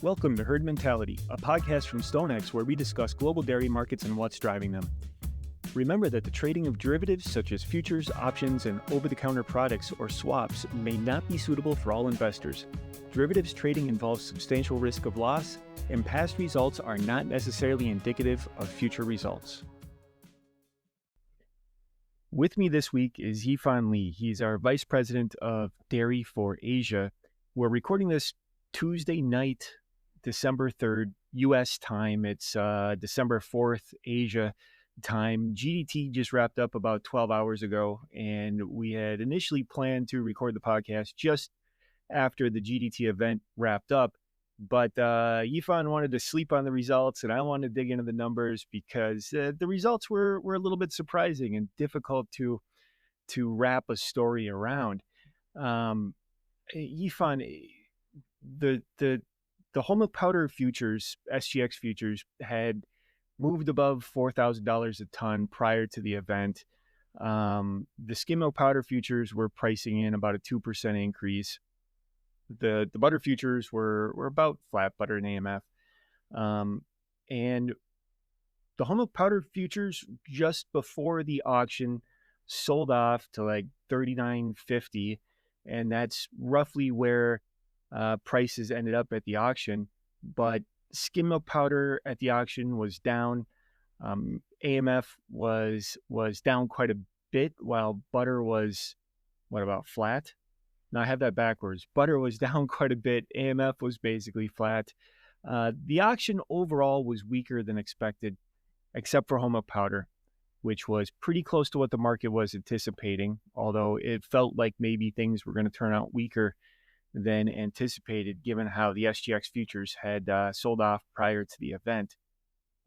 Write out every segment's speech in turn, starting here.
Welcome to Herd Mentality, a podcast from StoneX where we discuss global dairy markets and what's driving them. Remember that the trading of derivatives such as futures, options, and over-the-counter products or swaps may not be suitable for all investors. Derivatives trading involves substantial risk of loss, and past results are not necessarily indicative of future results. With me this week is YiFan Li. He's our Vice President of Dairy for Asia. We're recording this Tuesday night, December 3rd, U.S. time. It's December 4th, Asia time. GDT just wrapped up about 12 hours ago, and we had initially planned to record the podcast just after the GDT event wrapped up. But YiFan wanted to sleep on the results, and I wanted to dig into the numbers because the results were a little bit surprising and difficult to wrap a story around. YiFan, the whole milk powder futures, SGX futures, had moved above $4,000 a ton prior to the event. The skim milk powder futures were pricing in about a 2% increase. The butter futures were about flat, butter and AMF. And the whole milk powder futures just before the auction sold off to like $39.50, and that's roughly where prices ended up at the auction. But skim milk powder at the auction was down. AMF was down quite a bit, while butter was, what, about flat? No, I have that backwards. Butter was down quite a bit. AMF was basically flat. The auction overall was weaker than expected, except for whole milk powder, which was pretty close to what the market was anticipating, although it felt like maybe things were going to turn out weaker than anticipated, given how the SGX futures had sold off prior to the event.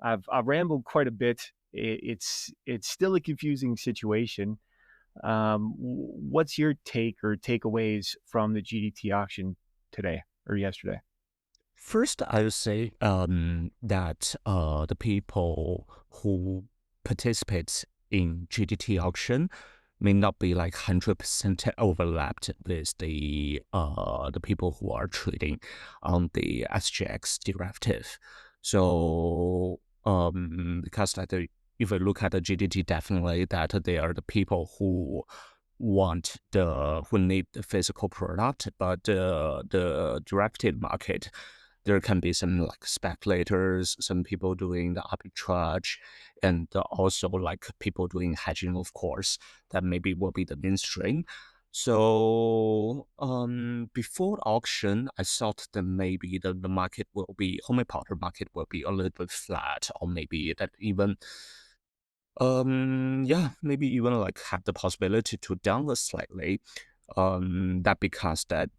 I've rambled quite a bit. It's still a confusing situation. What's your take or takeaways from the GDT auction today or yesterday? First, I would say that the people who participate in GDT auction may not be like 100% overlapped with the people who are trading on the SGX derivative. So because that if you look at the GDT, definitely that they are the people who need the physical product, but the derivative market, there can be some like speculators, some people doing the arbitrage, and also like people doing hedging, of course, that maybe will be the mainstream. So before auction, I thought that maybe the market will be, whole milk powder market will be a little bit flat, or maybe that even maybe even like have the possibility to downward slightly. That because that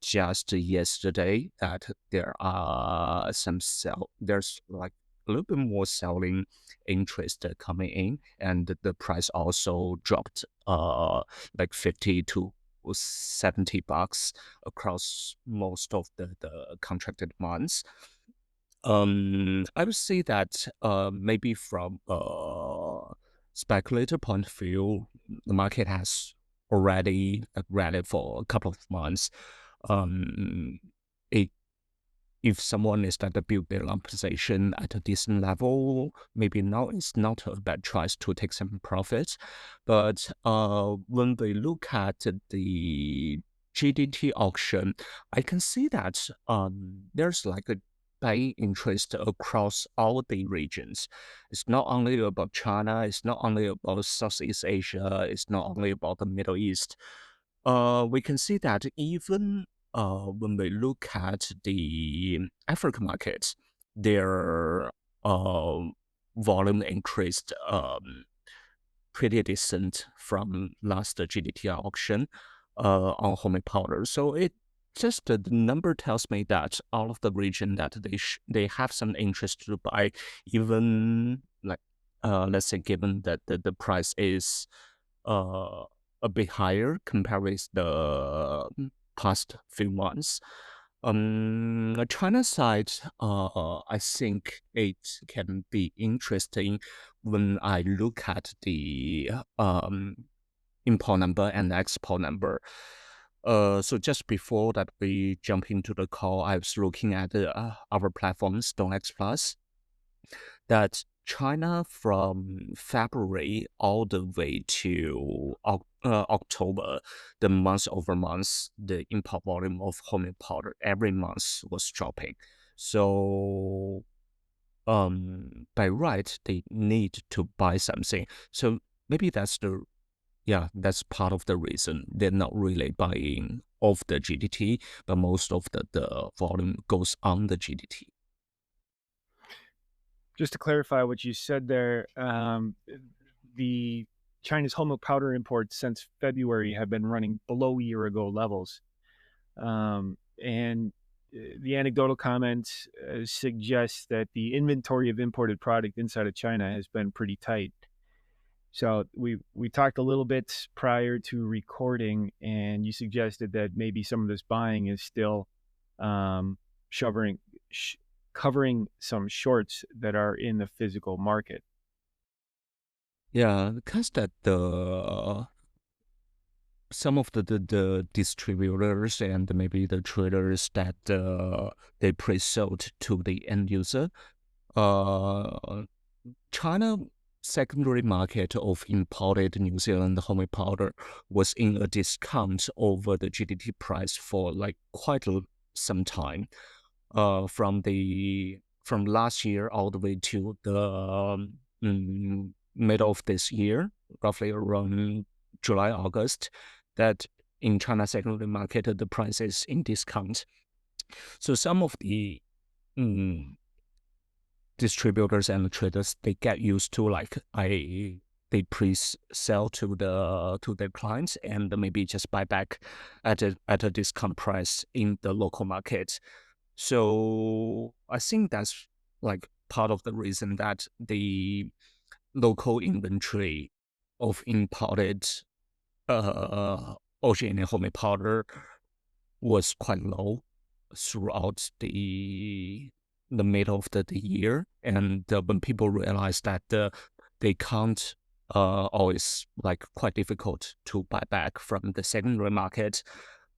just yesterday that there are there's like a little bit more selling interest coming in, and the price also dropped like 50 to $70 across most of the contracted months. I would say that maybe from a speculator point of view, the market has already rallied for a couple of months. If someone is that build their long position at a decent level, maybe now it's not a bad choice to take some profits. But when we look at the GDT auction, I can see that there's like a buying interest across all the regions. It's not only about China, it's not only about Southeast Asia, it's not only about the Middle East. We can see that even when we look at the African markets, their volume increased pretty decent from last GDT auction on whole milk powder. So it just the number tells me that all of the region that they have some interest to buy, even like let's say given that the price is a bit higher compared with the past few months. The China side, I think it can be interesting when I look at the import number and export number. So just before that we jump into the call, I was looking at our platform, StoneX Plus, that China from February all the way to October, the month over month, the import volume of homemade powder every month was dropping. So by right, they need to buy something. So maybe that's part of the reason they're not really buying off the GDT, but most of the volume goes on the GDT. Just to clarify what you said there, the China's whole milk powder imports since February have been running below year-ago levels. And the anecdotal comments suggest that the inventory of imported product inside of China has been pretty tight. So we talked a little bit prior to recording, and you suggested that maybe some of this buying is still um, shovering, covering some shorts that are in the physical market. Yeah, because that the some of the distributors and maybe the traders that they pre-sold to the end user, uh, China secondary market of imported New Zealand homemade powder was in a discount over the GDT price for like quite some time. From last year all the way to the middle of this year, roughly around July, August, that in China secondary market the price is in discount. So some of the distributors and traders, they get used to like they pre-sell to their clients and maybe just buy back at a discount price in the local market. So I think that's like part of the reason that the local inventory of imported OGN homemade powder was quite low throughout the middle of the year, and when people realized that they can't or it's like quite difficult to buy back from the secondary market,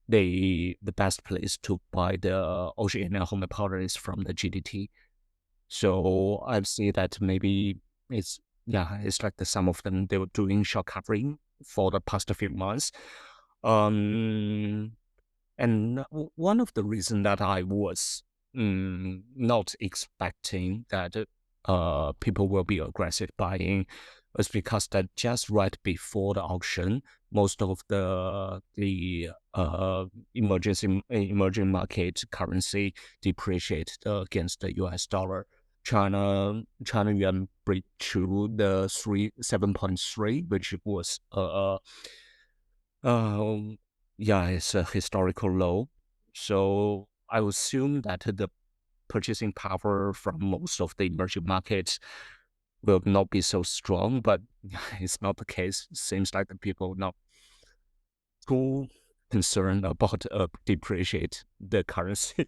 the best place to buy the OGN homemade powder is from the GDT. So I see that maybe it's like some of them they were doing short covering for the past few months. Um, and one of the reasons that I was not expecting that people will be aggressive buying was because that just right before the auction, most of the emerging market currency depreciated against the US dollar. China yuan break through the 7.3, which was yeah, it's a historical low. So I would assume that the purchasing power from most of the emerging markets will not be so strong, but it's not the case. Seems like the people not too concerned about depreciate the currency.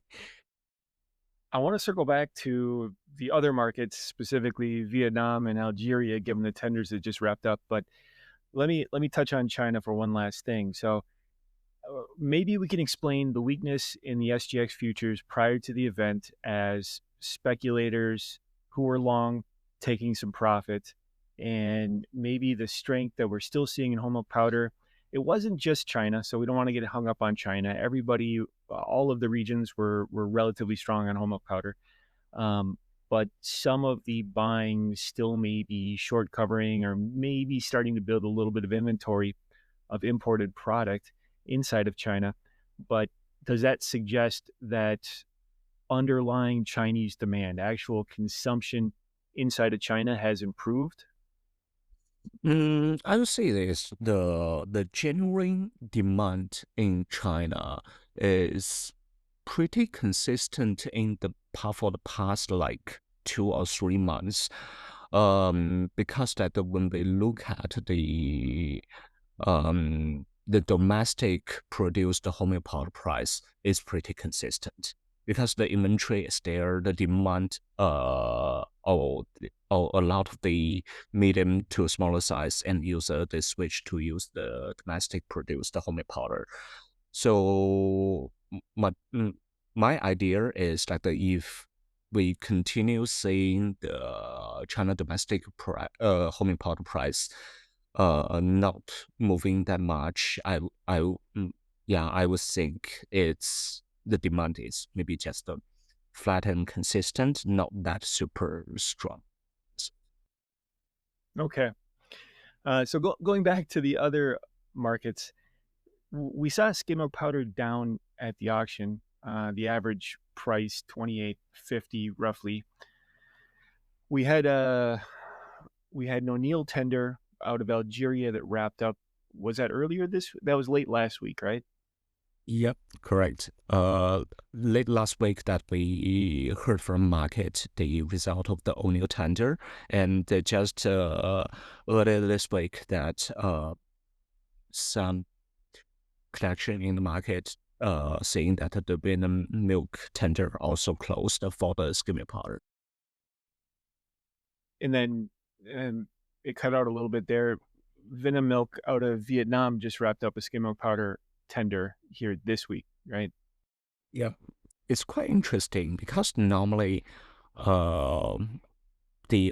I want to circle back to the other markets, specifically Vietnam and Algeria, given the tenders that just wrapped up. But let me touch on China for one last thing. So maybe we can explain the weakness in the SGX futures prior to the event as speculators who were long taking some profit, and maybe the strength that we're still seeing in whole milk powder. It wasn't just China, so we don't want to get hung up on China. Everybody, all of the regions were relatively strong on whole milk powder. Um, but some of the buying still may be short covering or maybe starting to build a little bit of inventory of imported product inside of China. But does that suggest that underlying Chinese demand, actual consumption inside of China, has improved? I would say this: the genuine demand in China is pretty consistent in for the past like 2 or 3 months. Because that when we look at the domestic produced homemade powder price is pretty consistent because the inventory is there, the demand or a lot of the medium to smaller size end user they switch to use the domestic produced homemade powder. So my idea is that if we continue seeing the China domestic home import price not moving that much, yeah, I would think it's the demand is maybe just flat and consistent, not that super strong. Okay. So going back to the other markets, we saw skim milk powder down at the auction. The average price 28.50 roughly. We had an ONIL tender out of Algeria that wrapped up. Was that earlier this? That was late last week, right? Yep, correct. Late last week that we heard from market the result of the ONIL tender, and just earlier this week that some collection in the market saying that the Vinamilk tender also closed for the skim milk powder. And then it cut out a little bit there. Vinamilk out of Vietnam just wrapped up a skim milk powder tender here this week, right? Yeah, it's quite interesting because normally, the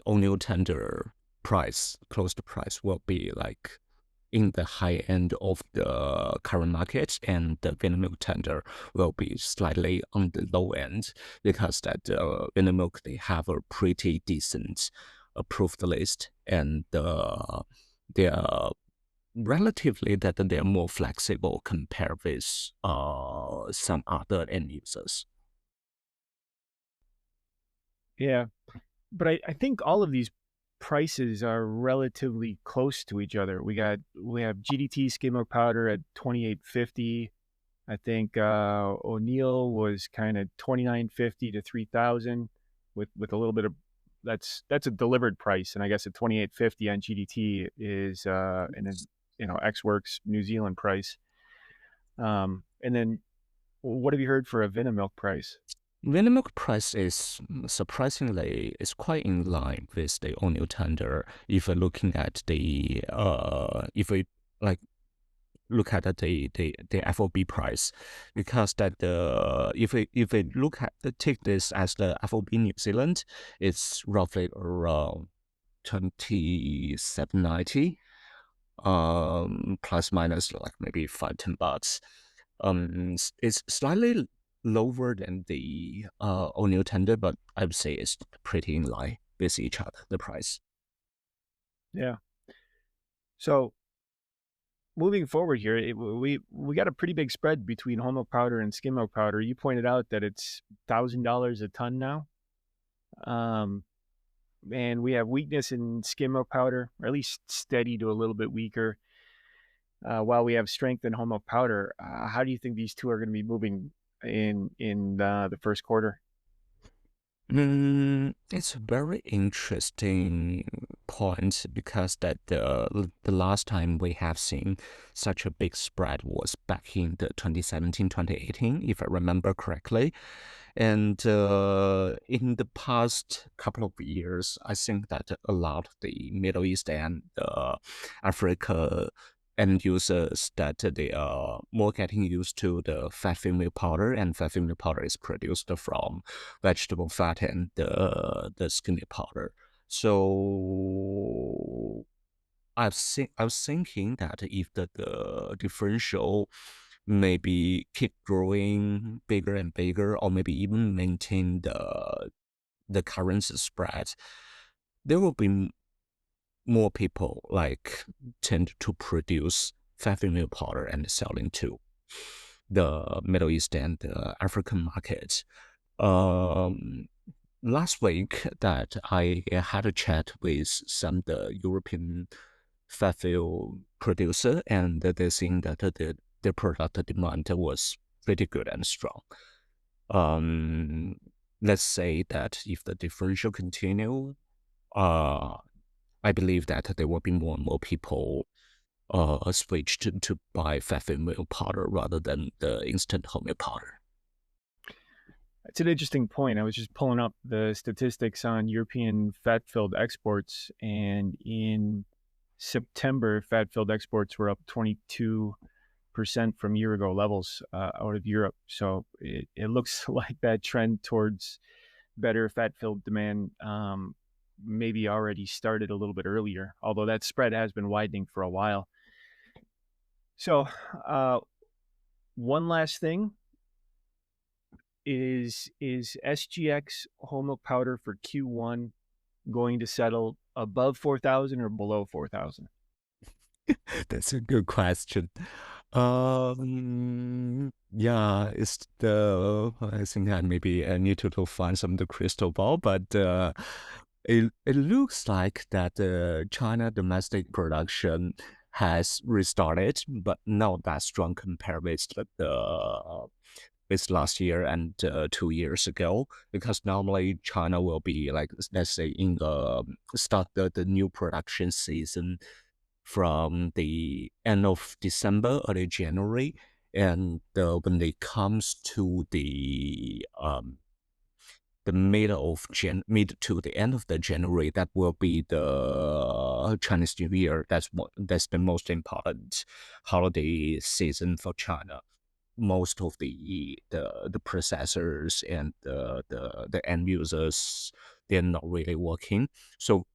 ONIL tender price, closed price, will be like in the high end of the current market, and the Vinamilk tender will be slightly on the low end because that Vinamilk they have a pretty decent approved list, and they are relatively that they're more flexible compared with some other end users. Yeah. But I think all of these prices are relatively close to each other. We have GDT skim milk powder at 28.50. I think O'Neill was kind of 29.50 to 3,000 with a little bit of that's a delivered price, and I guess at 28.50 on GDT is X Works New Zealand price. And then what have you heard for a Vinamilk price? Vinamilk price is surprisingly is quite in line with the ONIL tender. If we're looking at the if we like look at the FOB price, because that if we look at take this as the FOB New Zealand, it's roughly around 27.90, plus minus like maybe 5-10 bucks. It's slightly lower than the O'Neill tender, but I would say it's pretty in line with each other, the price. Yeah. So moving forward here, we got a pretty big spread between whole milk powder and skim milk powder. You pointed out that it's $1,000 a ton now. And we have weakness in skim milk powder, or at least steady to a little bit weaker, while we have strength in whole milk powder. How do you think these two are going to be moving in the first quarter? It's a very interesting point because that the last time we have seen such a big spread was back in the 2017, 2018, if I remember correctly. And in the past couple of years, I think that a lot of the Middle East and Africa end users that they are more getting used to the fat milk powder, and fat milk powder is produced from vegetable fat and the skim milk powder. So I was thinking that if the differential maybe keep growing bigger and bigger, or maybe even maintain the current spread, there will be more people like tend to produce fat milk powder and selling to the Middle East and the African markets. Um, Last week that I had a chat with some the European fat milk producer, and they think that the product demand was pretty good and strong. Um, let's say that if the differential continue, I believe that there will be more and more people switch to buy fat milk powder rather than the instant whole milk powder. It's an interesting point. I was just pulling up the statistics on European fat-filled exports, and in September, fat-filled exports were up 22 from year ago levels out of Europe. So it looks like that trend towards better fat-filled demand maybe already started a little bit earlier, although that spread has been widening for a while. So one last thing is SGX whole milk powder for Q1 going to settle above 4,000 or below 4,000? That's a good question. Yeah, I think I need to find some of the crystal ball, but it looks like that China domestic production has restarted, but not that strong compared with last year and 2 years ago, because normally China will be like, let's say, in the start the new production season from the end of December, early January, and when it comes to the mid to the end of the January, that will be the Chinese New Year. That's the most important holiday season for China. Most of the processors and the end users, they're not really working. So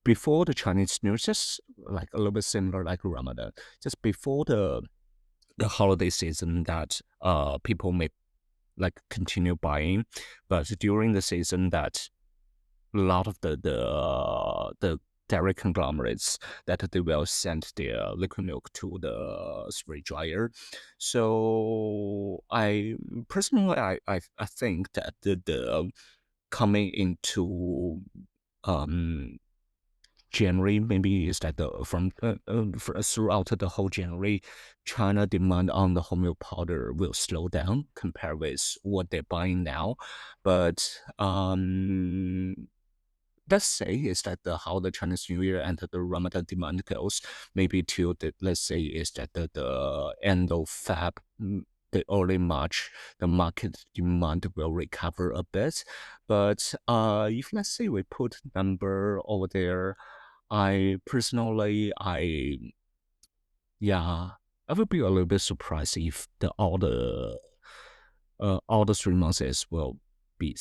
before the Chinese New Year, just like a little bit similar like Ramadan, just before the holiday season, that people may like continue buying, but during the season, that a lot of the dairy conglomerates, that they will send their liquid milk to the spray dryer. So I personally I think that the coming into January, maybe is that throughout the whole January, China demand on the whole milk powder will slow down compared with what they're buying now. But let's say is that how the Chinese New Year and the Ramadan demand goes, maybe till let's say is that the end of Feb, the early March, the market demand will recover a bit. But if let's say we put number over there, I personally, yeah, I would be a little bit surprised if all the 3 months will be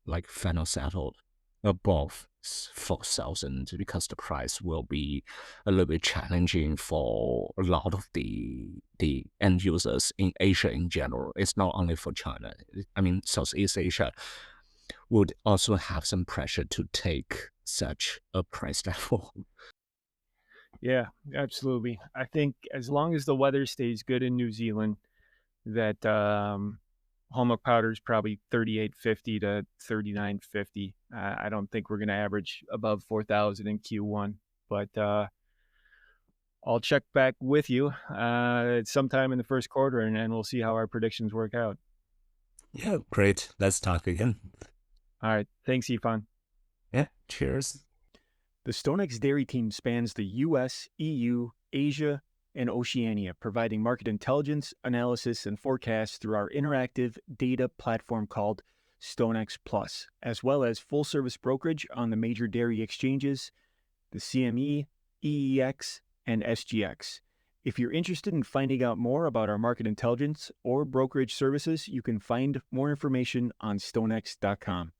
like final settled above 4,000, because the price will be a little bit challenging for a lot of the end users in Asia in general. It's not only for China. I mean, Southeast Asia would also have some pressure to take such a price level. Yeah, absolutely. I think as long as the weather stays good in New Zealand, that whole milk powder is probably 38.50 to 39.50. I don't think we're going to average above 4,000 in Q1, but I'll check back with you sometime in the first quarter, and we'll see how our predictions work out. Yeah, great. Let's talk again. All right. Thanks, YiFan. Yeah, cheers. The StoneX Dairy team spans the US, EU, Asia, and Oceania, providing market intelligence, analysis, and forecasts through our interactive data platform called StoneX Plus, as well as full-service brokerage on the major dairy exchanges, the CME, EEX, and SGX. If you're interested in finding out more about our market intelligence or brokerage services, you can find more information on stonex.com.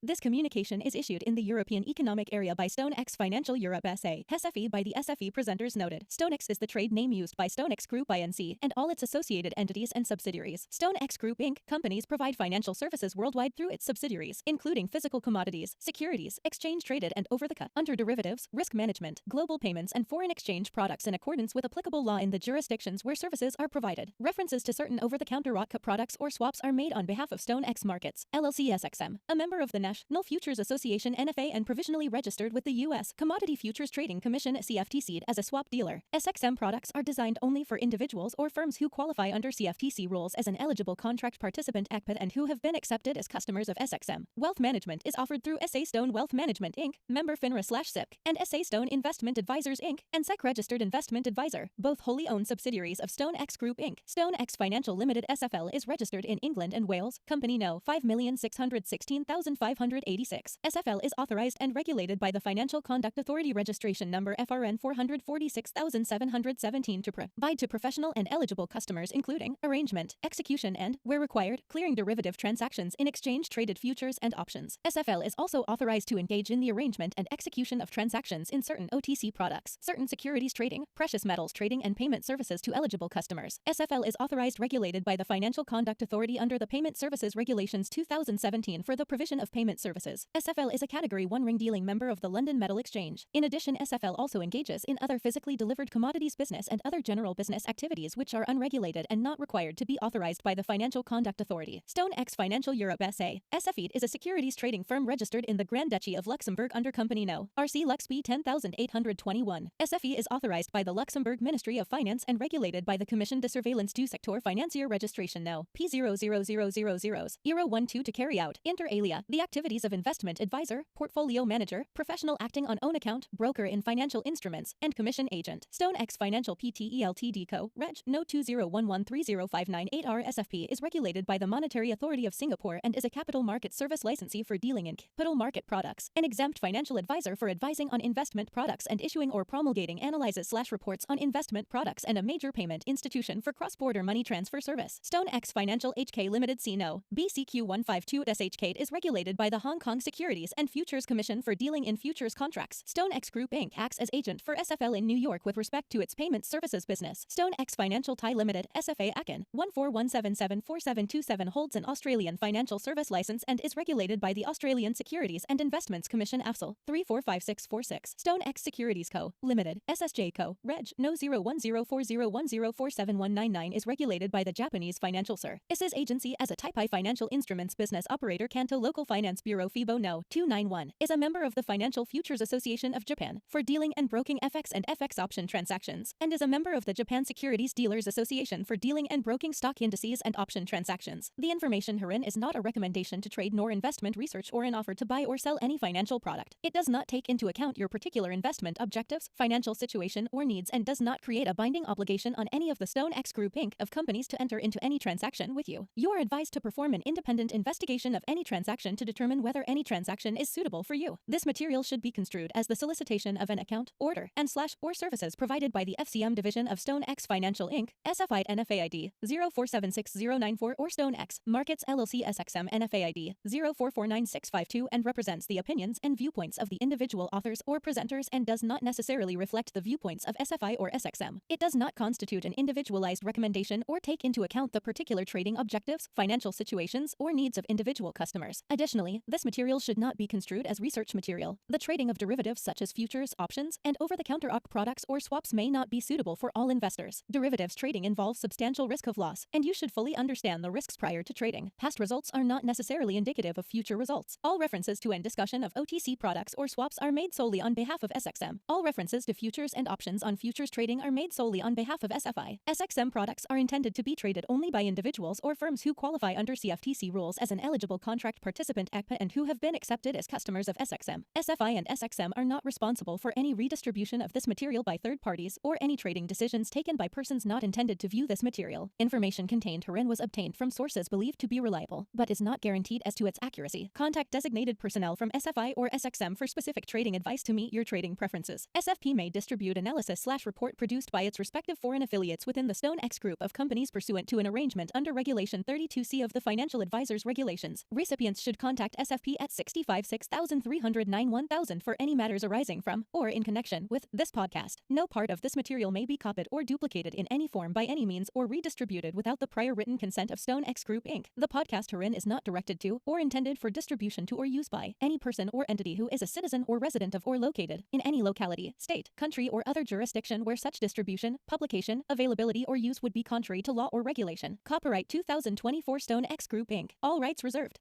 This communication is issued in the European Economic Area by StoneX Financial Europe SA, SFE by the SFE presenters noted. StoneX is the trade name used by StoneX Group Inc. and all its associated entities and subsidiaries. StoneX Group Inc. companies provide financial services worldwide through its subsidiaries, including physical commodities, securities, exchange-traded and over-the-counter, under derivatives, risk management, global payments, and foreign exchange products in accordance with applicable law in the jurisdictions where services are provided. References to certain over-the-counter products or swaps are made on behalf of StoneX Markets, LLC SXM, a member of the National Futures Association NFA and provisionally registered with the U.S. Commodity Futures Trading Commission CFTC as a swap dealer. SXM products are designed only for individuals or firms who qualify under CFTC rules as an eligible contract participant and who have been accepted as customers of SXM. Wealth management is offered through SA Stone Wealth Management Inc., member FINRA/SIPC, and SA Stone Investment Advisors Inc., and SEC Registered Investment Advisor, both wholly owned subsidiaries of StoneX Group Inc. StoneX Financial Limited SFL is registered in England and Wales. Company No. 5,616,500. 586. SFL is authorized and regulated by the Financial Conduct Authority registration number FRN 446717 to provide to professional and eligible customers including arrangement, execution and, where required, clearing derivative transactions in exchange-traded futures and options. SFL is also authorized to engage in the arrangement and execution of transactions in certain OTC products, certain securities trading, precious metals trading and payment services to eligible customers. SFL is authorized regulated by the Financial Conduct Authority under the Payment Services Regulations 2017 for the provision of payment services. SFL is a Category 1 ring dealing member of the London Metal Exchange. In addition, SFL also engages in other physically delivered commodities business and other general business activities which are unregulated and not required to be authorized by the Financial Conduct Authority. StoneX Financial Europe SA. SFE is a securities trading firm registered in the Grand Duchy of Luxembourg under Company No. RC Lux B 10821. SFE is authorized by the Luxembourg Ministry of Finance and regulated by the Commission de Surveillance du Secteur Financier registration No. P00000-012 to carry out, inter alia, the activities of investment advisor, portfolio manager, professional acting on own account, broker in financial instruments, and commission agent. StoneX Financial Pte Ltd Co. Reg. No. 2011305988R SFP is regulated by the Monetary Authority of Singapore and is a capital market service licensee for dealing in capital market products, an exempt financial advisor for advising on investment products and issuing or promulgating analyses/reports on investment products, and a major payment institution for cross-border money transfer service. StoneX Financial HK Limited C. No. BCQ 152 SHK is regulated by the Hong Kong Securities and Futures Commission for dealing in futures contracts. StoneX Group Inc. acts as agent for SFL in New York with respect to its payment services business. StoneX Financial Thai Limited SFA Akin 141774727 holds an Australian financial service license and is regulated by the Australian Securities and Investments Commission AFSL 345646. StoneX Securities Co. Limited SSJ Co. Reg. No. 010401047199 is regulated by the Japanese Financial Services Agency as a Type I financial instruments business operator. Kanto Local Finance Bureau FIBO No. 291 is a member of the Financial Futures Association of Japan for dealing and broking FX and FX option transactions, and is a member of the Japan Securities Dealers Association for dealing and broking stock indices and option transactions. The information herein is not a recommendation to trade nor investment research or an offer to buy or sell any financial product. It does not take into account your particular investment objectives, financial situation, or needs, and does not create a binding obligation on any of the StoneX Group Inc. of companies to enter into any transaction with you. You are advised to perform an independent investigation of any transaction to determine whether any transaction is suitable for you. This material should be construed as the solicitation of an account, order, and/or services provided by the FCM division of StoneX Financial Inc. SFI NFAID 0476094 or StoneX Markets LLC SXM NFAID 0449652 and represents the opinions and viewpoints of the individual authors or presenters and does not necessarily reflect the viewpoints of SFI or SXM. It does not constitute an individualized recommendation or take into account the particular trading objectives, financial situations, or needs of individual customers. Additionally, this material should not be construed as research material. The trading of derivatives such as futures, options, and over-the-counter products or swaps may not be suitable for all investors. Derivatives trading involves substantial risk of loss, and you should fully understand the risks prior to trading. Past results are not necessarily indicative of future results. All references to and discussion of OTC products or swaps are made solely on behalf of SXM. All references to futures and options on futures trading are made solely on behalf of SFI. SXM products are intended to be traded only by individuals or firms who qualify under CFTC rules as an eligible contract participant and who have been accepted as customers of SXM. SFI and SXM are not responsible for any redistribution of this material by third parties or any trading decisions taken by persons not intended to view this material. Information contained herein was obtained from sources believed to be reliable, but is not guaranteed as to its accuracy. Contact designated personnel from SFI or SXM for specific trading advice to meet your trading preferences. SFP may distribute analysis/report produced by its respective foreign affiliates within the StoneX Group of companies pursuant to an arrangement under Regulation 32C of the Financial Advisors Regulations. Recipients should contact SFP at 656-309-1000 for any matters arising from or in connection with this podcast. No part of this material may be copied or duplicated in any form by any means or redistributed without the prior written consent of StoneX Group Inc. The podcast herein is not directed to or intended for distribution to or use by any person or entity who is a citizen or resident of or located in any locality, state, country, or other jurisdiction where such distribution, publication, availability, or use would be contrary to law or regulation. Copyright 2024 StoneX Group Inc. All rights reserved.